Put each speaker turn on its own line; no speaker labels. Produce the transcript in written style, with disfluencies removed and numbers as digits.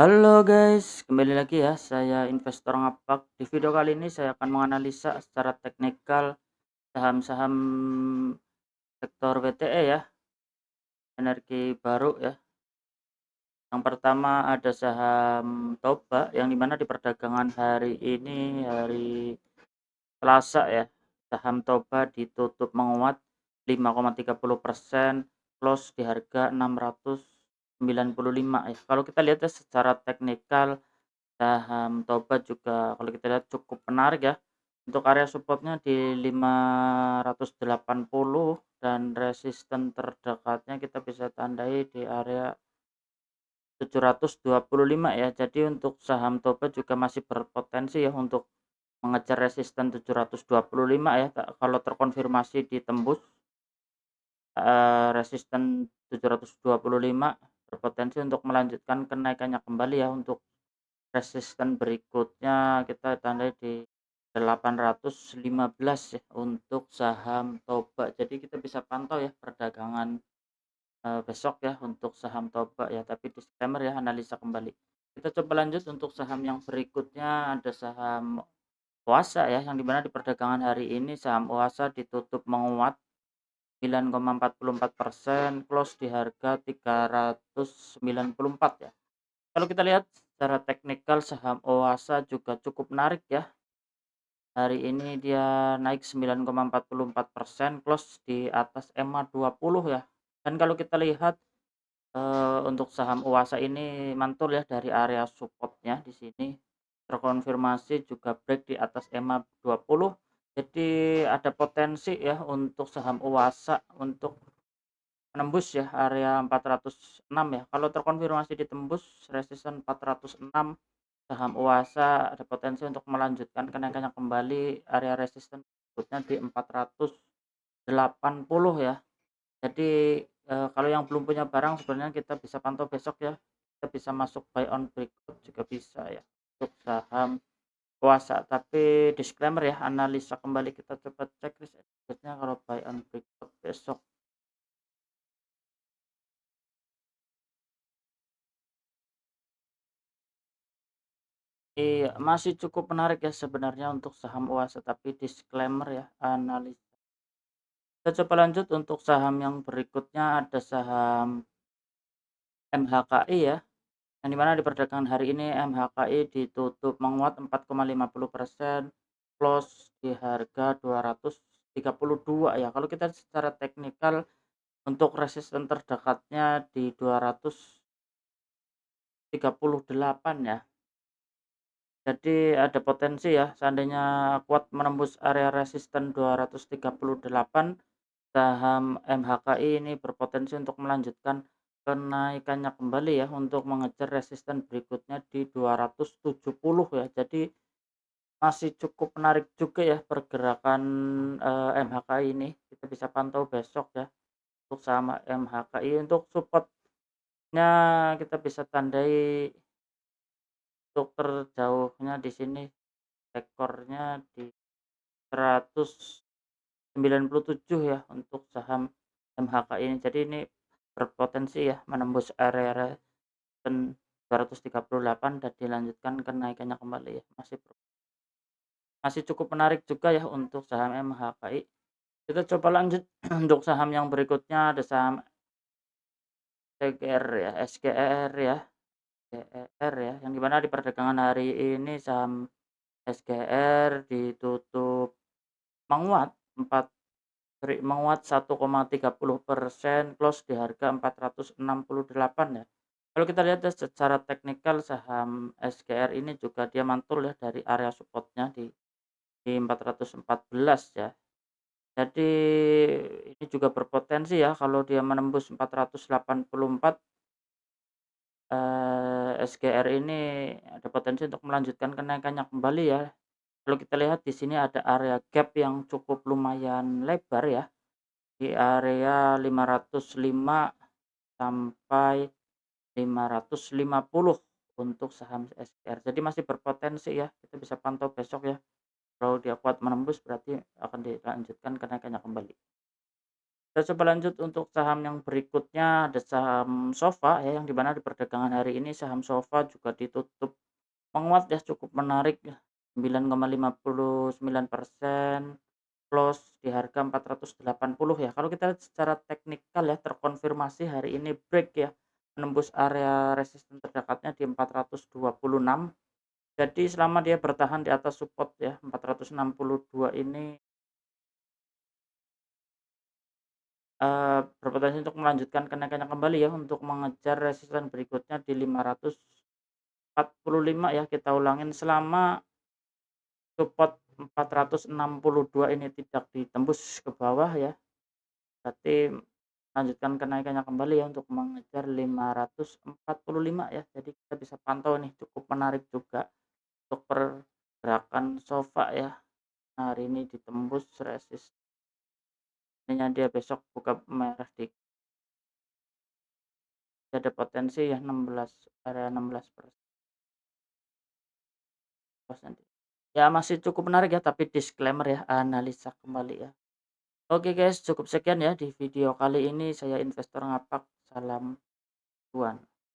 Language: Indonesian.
Halo guys, kembali lagi ya, saya investor ngapak. Di video kali ini saya akan menganalisa secara teknikal saham-saham sektor WTE ya, energi baru ya. Yang pertama ada saham Toba yang dimana di perdagangan hari ini, hari Selasa ya, saham Toba ditutup menguat 5,30%, close di harga 695 ya. Kalau kita lihat ya secara teknikal, saham Toba juga kalau kita lihat cukup menarik ya. Untuk area supportnya di 580 dan resisten terdekatnya kita bisa tandai di area 725 ya. Jadi untuk saham Toba juga masih berpotensi ya untuk mengejar resisten 725 ya. Kalau terkonfirmasi ditembus resisten 725 berpotensi untuk melanjutkan kenaikannya kembali ya. Untuk resisten berikutnya kita tandai di 815 ya untuk saham Toba. Jadi kita bisa pantau ya perdagangan, besok ya untuk saham Toba ya, tapi disclaimer ya, analisa kembali. Kita coba lanjut untuk saham yang berikutnya, ada saham Oasa ya, yang dimana di perdagangan hari ini saham Oasa ditutup menguat 9,44%, close di harga 394 ya. Kalau kita lihat secara teknikal saham Oasa juga cukup menarik ya. Hari ini dia naik 9,44%, close di atas EMA 20 ya. Dan kalau kita lihat, untuk saham Oasa ini mantul ya dari area supportnya di sini, terkonfirmasi juga break di atas EMA 20. Jadi ada potensi ya untuk saham Oasa untuk menembus ya area 406 ya. Kalau terkonfirmasi ditembus resisten 406, saham Oasa ada potensi untuk melanjutkan kenaikannya kembali area resisten berikutnya di 480 ya. Jadi, kalau yang belum punya barang sebenarnya kita bisa pantau besok ya. Kita bisa masuk buy on breakout juga bisa ya untuk saham Oasa. Tapi disclaimer ya, analisa kembali kita coba cek risk exit-nya kalau buy on breakout besok. Iya, masih cukup menarik ya sebenarnya untuk saham Oasa, tapi disclaimer ya, analisa. Kita coba lanjut untuk saham yang berikutnya, ada saham MHKI ya, yang dimana di perdagangan hari ini MHKI ditutup menguat 4,50%, close di harga 232 ya. Kalau kita secara teknikal untuk resisten terdekatnya di 238 ya. Jadi ada potensi ya, seandainya kuat menembus area resisten 238, saham MHKI ini berpotensi untuk melanjutkan kenaikannya kembali ya, untuk mengejar resisten berikutnya di 270 ya. Jadi masih cukup menarik juga ya pergerakan, MHKI ini, kita bisa pantau besok ya untuk saham MHKI. Untuk supportnya kita bisa tandai untuk terjauhnya di sini ekornya di 197 ya untuk saham MHK ini. Jadi ini berpotensi ya menembus area resisten 238 dan dilanjutkan kenaikannya kembali ya. Masih cukup menarik juga ya untuk saham MHKI. Kita coba lanjut untuk saham yang berikutnya, ada saham SGR ya, SGR ya, SGR ya, yang dimana di perdagangan hari ini saham SGR ditutup menguat 1,30%, close di harga 468 ya. Kalau kita lihat ya secara teknikal saham SGR ini juga dia mantul ya dari area supportnya di 414 ya. Jadi ini juga berpotensi ya kalau dia menembus 484, SGR ini ada potensi untuk melanjutkan kenaikannya kembali ya. Kalau kita lihat di sini ada area gap yang cukup lumayan lebar ya, di area 505 sampai 550 untuk saham SPR. Jadi masih berpotensi ya, kita bisa pantau besok ya. Kalau dia kuat menembus berarti akan dilanjutkan kenaikannya kembali. Kita coba lanjut untuk saham yang berikutnya, ada saham Sofa ya, yang di mana di perdagangan hari ini saham Sofa juga ditutup menguat ya, cukup menarik ya, 9,59%, close di harga 480 ya. Kalau kita lihat secara teknikal ya, terkonfirmasi hari ini break ya, menembus area resisten terdekatnya di 426. Jadi selama dia bertahan di atas support ya, 462 ini, berpotensi untuk melanjutkan kenaikannya kembali ya, untuk mengejar resisten berikutnya di 545 ya. Kita ulangin, selama support 462 ini tidak ditembus ke bawah ya, berarti lanjutkan kenaikannya kembali ya untuk mengejar 545 ya. Jadi kita bisa pantau nih, cukup menarik juga untuk pergerakan Sofa ya. Nah, hari ini ditembus resistennya, dia besok buka merah dikit, ada potensi ya 16, area 16%. Ya masih cukup menarik ya, tapi disclaimer ya, analisa kembali ya. Oke guys, cukup sekian ya di video kali ini, saya investor ngapak, salam cuan.